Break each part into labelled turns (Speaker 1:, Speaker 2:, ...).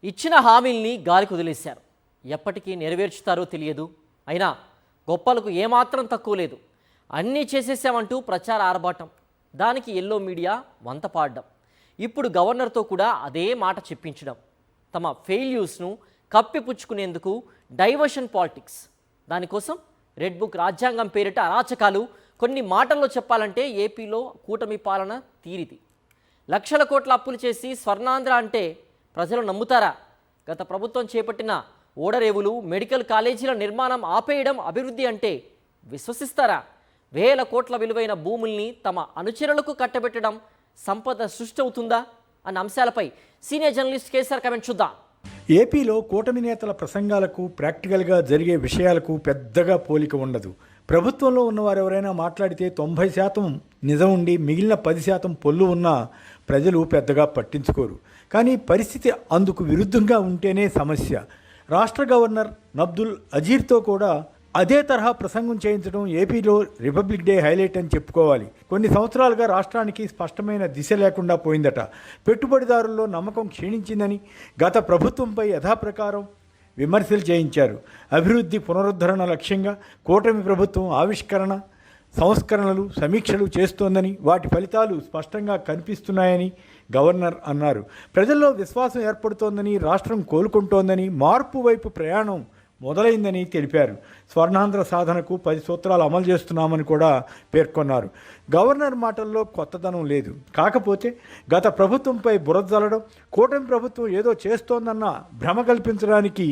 Speaker 1: ఇచ్చిన హామీల్ని గాలికి వదిలేశారు. ఎప్పటికీ నెరవేర్చుతారో తెలియదు. అయినా గొప్పలకు ఏమాత్రం తక్కువ లేదు. అన్నీ చేసేసామంటూ ప్రచార ఆర్భాటం, దానికి ఎల్లో మీడియా వంత పాడడం, ఇప్పుడు గవర్నర్తో కూడా అదే మాట చెప్పించడం, తమ ఫెయిల్యూర్స్ను కప్పిపుచ్చుకునేందుకు డైవర్షన్ పాలిటిక్స్. దానికోసం రెడ్ బుక్ రాజ్యాంగం పేరిట అరాచకాలు. కొన్ని మాటల్లో చెప్పాలంటే ఏపీలో కూటమి పాలన తీరిది. లక్షల కోట్ల అప్పులు చేసి స్వర్ణాంధ్ర అంటే ప్రజలు నమ్ముతారా? గత ప్రభుత్వం చేపట్టిన ఓడరేవులు, మెడికల్ కాలేజీల నిర్మాణం ఆపేయడం అభివృద్ధి అంటే విశ్వసిస్తారా? వేల కోట్ల విలువైన భూముల్ని తమ అనుచరులకు కట్టబెట్టడం సంపద సృష్టి అవుతుందా అన్న అంశాలపై సీనియర్ జర్నలిస్ట్ కేసీఆర్ కమెంట్ చూద్దాం.
Speaker 2: ఏపీలో కూటమి నేతల ప్రసంగాలకు, ప్రాక్టికల్గా జరిగే విషయాలకు పెద్దగా పోలిక ఉండదు. ప్రభుత్వంలో ఉన్నవారు ఎవరైనా మాట్లాడితే 90% నిజం ఉండి మిగిలిన 10% పొల్లు ఉన్న ప్రజలు పెద్దగా పట్టించుకోరు. కానీ పరిస్థితి అందుకు విరుద్ధంగా ఉంటేనే సమస్య. రాష్ట్ర గవర్నర్ నబ్దుల్ అజీర్తో కూడా అదే తరహా ప్రసంగం చేయించడం ఏపీలో రిపబ్లిక్ డే హైలైట్ అని చెప్పుకోవాలి. కొన్ని సంవత్సరాలుగా రాష్ట్రానికి స్పష్టమైన దిశ లేకుండా పోయిందట. పెట్టుబడిదారుల్లో నమ్మకం క్షీణించిందని గత ప్రభుత్వంపై యథాప్రకారం విమర్శలు చేయించారు. అభివృద్ధి పునరుద్ధరణ లక్ష్యంగా కూటమి ప్రభుత్వం ఆవిష్కరణ, సంస్కరణలు, సమీక్షలు చేస్తోందని, వాటి ఫలితాలు స్పష్టంగా కనిపిస్తున్నాయని గవర్నర్ అన్నారు. ప్రజల్లో విశ్వాసం ఏర్పడుతోందని, రాష్ట్రం కోలుకుంటోందని, మార్పు వైపు ప్రయాణం మొదలైందని తెలిపారు. స్వర్ణాంధ్ర సాధనకు 10 సూత్రాలు అమలు చేస్తున్నామని కూడా పేర్కొన్నారు. గవర్నర్ మాటల్లో కొత్తదనం లేదు. కాకపోతే గత ప్రభుత్వంపై బురద జల్లడం, కూటమి ప్రభుత్వం ఏదో చేస్తోందన్న భ్రమ కల్పించడానికి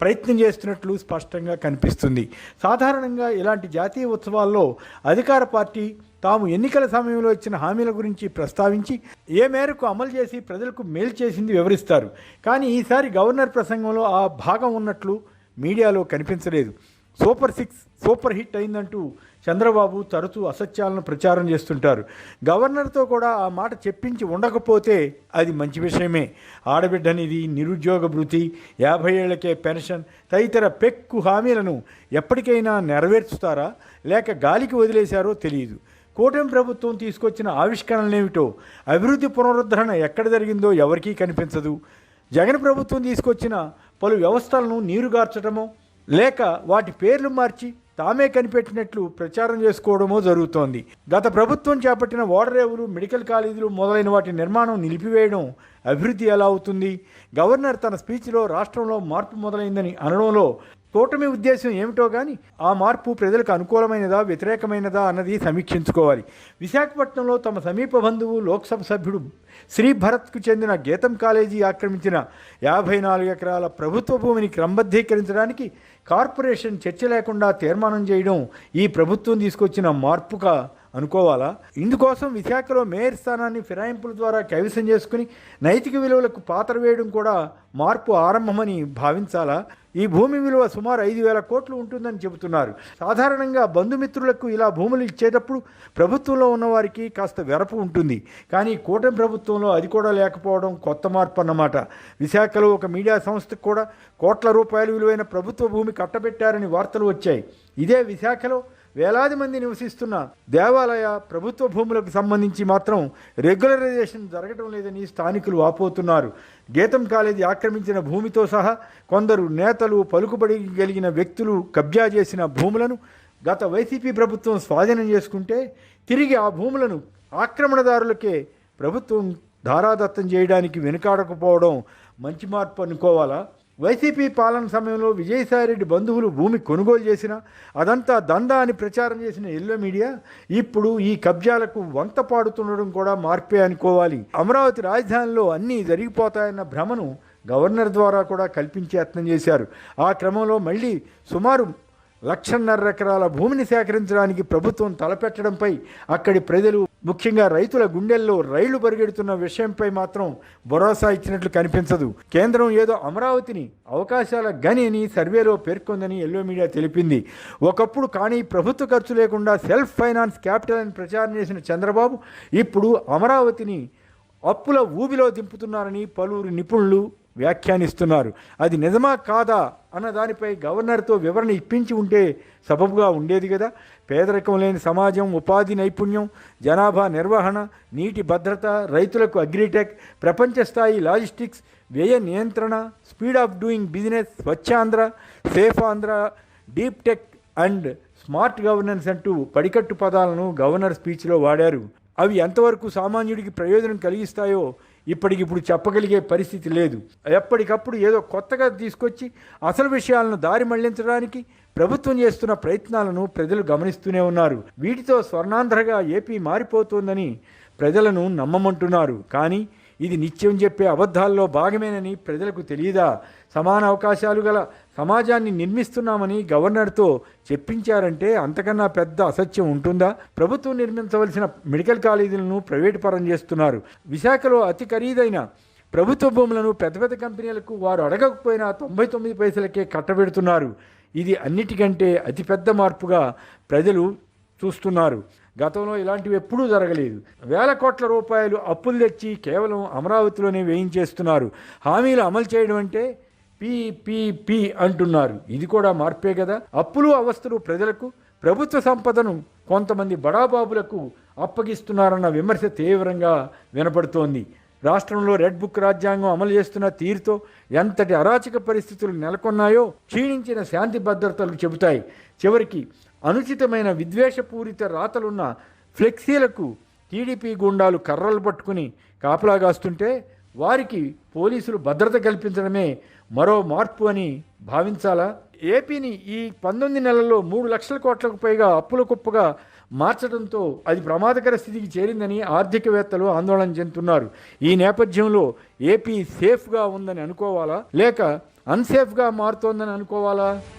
Speaker 2: ప్రయత్నం చేస్తున్నట్లు స్పష్టంగా కనిపిస్తుంది. సాధారణంగా ఇలాంటి జాతీయ ఉత్సవాల్లో అధికార పార్టీ తాము ఎన్నికల సమయంలో ఇచ్చిన హామీల గురించి ప్రస్తావించి ఏ మేరకు అమలు చేసి ప్రజలకు మేలు చేసింది వివరిస్తారు. కానీ ఈసారి గవర్నర్ ప్రసంగంలో ఆ భాగం ఉన్నట్లు మీడియాలో కనిపించలేదు. సూపర్ 6 సూపర్ హిట్ అయిందంటూ చంద్రబాబు తరచూ అసత్యాలను ప్రచారం చేస్తుంటారు. గవర్నర్తో కూడా ఆ మాట చెప్పించి ఉండకపోతే అది మంచి విషయమే. ఆడబిడ్డనిది, నిరుద్యోగ భృతి, 50 ఏళ్లకే పెన్షన్ తదితర పెక్కు హామీలను ఎప్పటికైనా నెరవేర్చుతారా లేక గాలికి వదిలేశారో తెలియదు. కూటమి ప్రభుత్వం తీసుకొచ్చిన ఆవిష్కరణలేమిటో, అభివృద్ధి పునరుద్ధరణ ఎక్కడ జరిగిందో ఎవరికీ కనిపించదు. జగన్ ప్రభుత్వం తీసుకొచ్చిన పలు వ్యవస్థలను నీరుగార్చడమో లేక వాటి పేర్లు మార్చి తామే కనిపెట్టినట్లు ప్రచారం చేసుకోవడమో జరుగుతోంది. గత ప్రభుత్వం చేపట్టిన ఓడరేవులు, మెడికల్ కాలేజీలు మొదలైన వాటి నిర్మాణం నిలిపివేయడం అభివృద్ధి ఎలా అవుతుంది? గవర్నర్ తన స్పీచ్లో రాష్ట్రంలో మార్పు మొదలైందని అనడంలో కూటమి ఉద్దేశం ఏమిటో కానీ ఆ మార్పు ప్రజలకు అనుకూలమైనదా వ్యతిరేకమైనదా అన్నది సమీక్షించుకోవాలి. విశాఖపట్నంలో తమ సమీప బంధువు లోక్సభ సభ్యుడు శ్రీ భరత్కు చెందిన గీతం కాలేజీ ఆక్రమించిన 54 ఎకరాల ప్రభుత్వ భూమిని క్రమబద్ధీకరించడానికి కార్పొరేషన్ చర్చ లేకుండా తీర్మానం చేయడం ఈ ప్రభుత్వం తీసుకొచ్చిన మార్పుగా అనుకోవాలా? ఇందుకోసం విశాఖలో మేయర్ స్థానాన్ని ఫిరాయింపుల ద్వారా కైవసం చేసుకుని నైతిక విలువలకు పాత్ర వేయడం కూడా మార్పు ఆరంభమని భావించాలా? ఈ భూమి విలువ సుమారు 5,000 కోట్లు ఉంటుందని చెబుతున్నారు. సాధారణంగా బంధుమిత్రులకు ఇలా భూములు ఇచ్చేటప్పుడు ప్రభుత్వంలో ఉన్నవారికి కాస్త వెరపు ఉంటుంది. కానీ కూటమి ప్రభుత్వంలో అది కూడా లేకపోవడం కొత్త మార్పు అన్నమాట. విశాఖలో ఒక మీడియా సంస్థకు కూడా కోట్ల రూపాయల విలువైన ప్రభుత్వ భూమి కట్టబెట్టారని వార్తలు వచ్చాయి. ఇదే విశాఖలో వేలాది మంది నివసిస్తున్న దేవాలయ, ప్రభుత్వ భూములకు సంబంధించి మాత్రం రెగ్యులరైజేషన్ జరగడం లేదని స్థానికులు వాపోతున్నారు. గీతం కాలేజీ ఆక్రమించిన భూమితో సహా కొందరు నేతలు, పలుకుబడి కలిగిన వ్యక్తులు కబ్జా చేసిన భూములను గత వైసీపీ ప్రభుత్వం స్వాధీనం చేసుకుంటే తిరిగి ఆ భూములను ఆక్రమణదారులకే ప్రభుత్వం ధారాదత్తం చేయడానికి వెనుకాడకపోవడం మంచి మార్పు అనుకోవాలా? వైసీపీ పాలన సమయంలో విజయసాయిరెడ్డి బంధువులు భూమి కొనుగోలు చేసిన అదంతా దందా అని ప్రచారం చేసిన ఎల్లో మీడియా ఇప్పుడు ఈ కబ్జాలకు వంత పాడుతుండడం కూడా మార్పే అనుకోవాలి. అమరావతి రాజధానిలో అన్నీ జరిగిపోతాయన్న భ్రమను గవర్నర్ ద్వారా కూడా కల్పించే యత్నం చేశారు. ఆ క్రమంలో మళ్ళీ సుమారు 1,50,000 ఎకరాల భూమిని సేకరించడానికి ప్రభుత్వం తలపెట్టడంపై అక్కడి ప్రజలు, ముఖ్యంగా రైతుల గుండెల్లో రైళ్లు పరిగెడుతున్న విషయంపై మాత్రం భరోసా ఇచ్చినట్లు కనిపించదు. కేంద్రం ఏదో అమరావతిని అవకాశాల గని అని సర్వేలో పేర్కొందని ఎల్లో మీడియా తెలిపింది. ఒకప్పుడు కానీ ప్రభుత్వ ఖర్చు లేకుండా సెల్ఫ్ ఫైనాన్స్ క్యాపిటల్ అని ప్రచారం చేసిన చంద్రబాబు ఇప్పుడు అమరావతిని అప్పుల ఊబిలో దింపుతున్నారని పలువురు నిపుణులు వ్యాఖ్యానిస్తున్నారు. అది నిజమా కాదా అన్న దానిపై గవర్నర్తో వివరణ ఇప్పించి ఉంటే సబబుగా ఉండేది కదా. పేదరికం లేని సమాజం, ఉపాధి నైపుణ్యం, జనాభా నిర్వహణ, నీటి భద్రత, రైతులకు అగ్రిటెక్, ప్రపంచ స్థాయి లాజిస్టిక్స్, వ్యయ నియంత్రణ, speed of doing business, Swachhandhra, safe Andhra, deep tech and smart governance అంటూ పడికట్టు పదాలను గవర్నర్ స్పీచ్లో వాడారు. అవి ఎంతవరకు సామాన్యుడికి ప్రయోజనం కలిగిస్తాయో ఇప్పటికిప్పుడు చెప్పగలిగే పరిస్థితి లేదు. ఎప్పటికప్పుడు ఏదో కొత్తగా తీసుకొచ్చి అసలు విషయాలను దారి మళ్లించడానికి ప్రభుత్వం చేస్తున్న ప్రయత్నాలను ప్రజలు గమనిస్తూనే ఉన్నారు. వీటితో స్వర్ణాంధ్రగా ఏపీ మారిపోతోందని ప్రజలను నమ్మమంటున్నారు. కానీ ఇది నిత్యం చెప్పే అబద్ధాల్లో భాగమేనని ప్రజలకు తెలియదా? సమాన అవకాశాలు గల సమాజాన్ని నిర్మిస్తున్నామని గవర్నర్తో చెప్పించారంటే అంతకన్నా పెద్ద అసత్యం ఉంటుందా? ప్రభుత్వం నిర్మించవలసిన మెడికల్ కాలేజీలను ప్రైవేటు పరం చేస్తున్నారు. విశాఖలో అతి ఖరీదైన ప్రభుత్వ భూములను పెద్ద పెద్ద కంపెనీలకు వారు అడగకపోయినా 99 పైసలకే కట్టబెడుతున్నారు. ఇది అన్నిటికంటే అతిపెద్ద మార్పుగా ప్రజలు చూస్తున్నారు. గతంలో ఇలాంటివి ఎప్పుడూ జరగలేదు. వేల కోట్ల రూపాయలు అప్పులు తెచ్చి కేవలం అమరావతిలోనే వేయించేస్తున్నారు. హామీలు అమలు చేయడం అంటే పీ అంటున్నారు. ఇది కూడా మార్పే కదా. అప్పులు అవస్థలు ప్రజలకు, ప్రభుత్వ సంపదను కొంతమంది బడాబాబులకు అప్పగిస్తున్నారన్న విమర్శ తీవ్రంగా వినపడుతోంది. రాష్ట్రంలో రెడ్ బుక్ రాజ్యాంగం అమలు చేస్తున్న తీరుతో ఎంతటి అరాచక పరిస్థితులు నెలకొన్నాయో క్షీణించిన శాంతి భద్రతలు చెబుతాయి. చివరికి అనుచితమైన విద్వేషపూరిత రాతలున్న ఫ్లెక్సీలకు టీడీపీ గుండాలు కర్రలు పట్టుకుని కాపలాగాస్తుంటే వారికి పోలీసులు భద్రత కల్పించడమే మరో మార్పు అని భావించాలా? ఏపీని ఈ 19 నెలల్లో 3 లక్షల కోట్లకు పైగా అప్పుల కుప్పగా మార్చడంతో అది ప్రమాదకర స్థితికి చేరిందని ఆర్థికవేత్తలు ఆందోళన చెందుతున్నారు. ఈ నేపథ్యంలో ఏపీ సేఫ్గా ఉందని అనుకోవాలా, లేక అన్సేఫ్గా మారుతోందని అనుకోవాలా?